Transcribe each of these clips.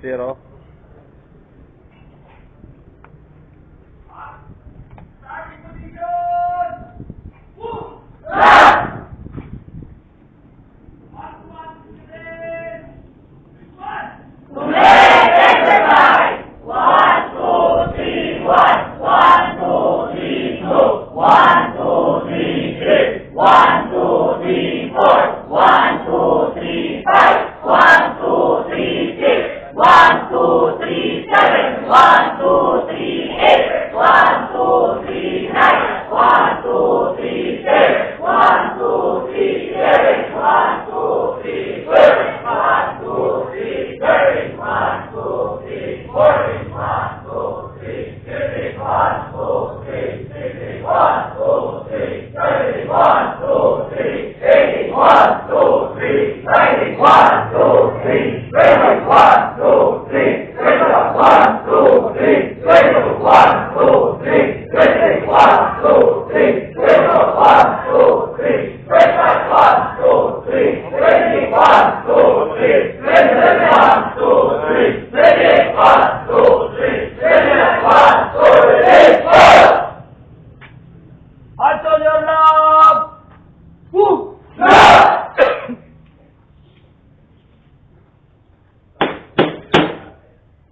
0.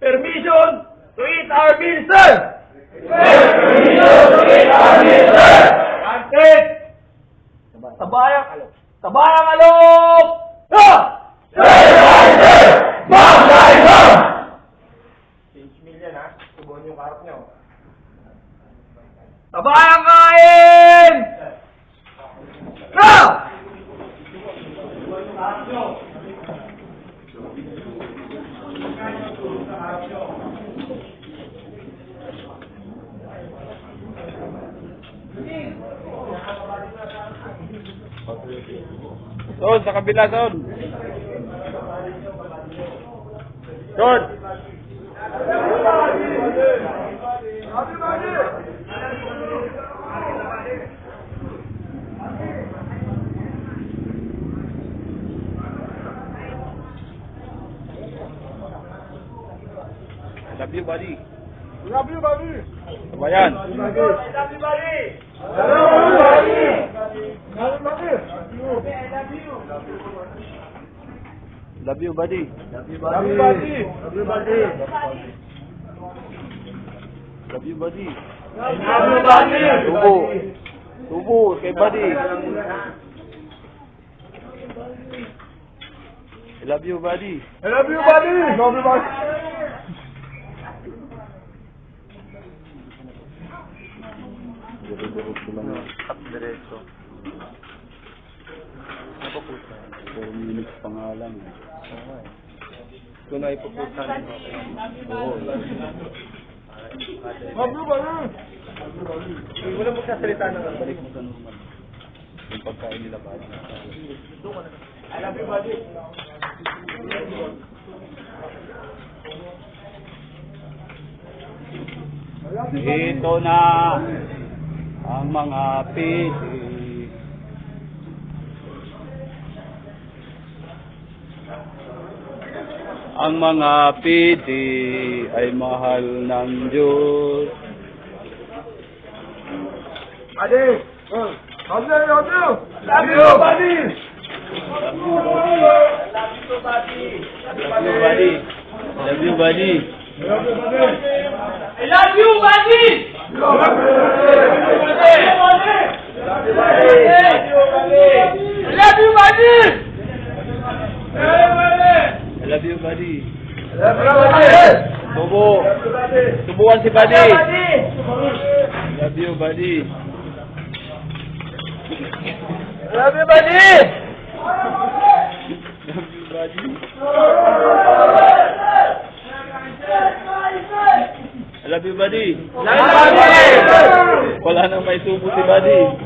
Permission to eat our meal, sir! Permission to eat our meal, sir! Granted! Tabayang alok! Ha! Sir, sir! Bangay, sir! Change meal yan, ha? Subuhan yung karap nyo. Tabayang kain! Ha! Subuhan yung karap nyo. Son, sa kabila, Son. Son. Love you, buddy. Love you, buddy. Sabayan. Love you, buddy. Love you, buddy. Love you, buddy. Love you, buddy. Love you, buddy. Love you, buddy. Love you, buddy. Love you, buddy. Tubo kay buddy. I love you, buddy. I love you, buddy. Love you, buddy. Diretso. Ano po sa? 4 minutes pa nga lang. Ito na ipupusan. Oo. Mablo ba na? Wala mo sasalita na. Balik mo sa normal. Yung pagkain nila ba? I love you, buddy. Ito na ang mga piti. Ang mga piti ay mahal ng Diyos. Ade! Love you, love you! Love you, buddy! Love you, buddy! Love you, buddy! Love you, buddy! Love you, buddy! I love you, buddy! Love you, buddy! Love you, buddy! I love you, buddy! I love you, buddy! Love you, buddy! Tubo! Tubuan si buddy! Love you, buddy! Love you, buddy! Love you, buddy! I love you, buddy! Wala nang may tubo si buddy!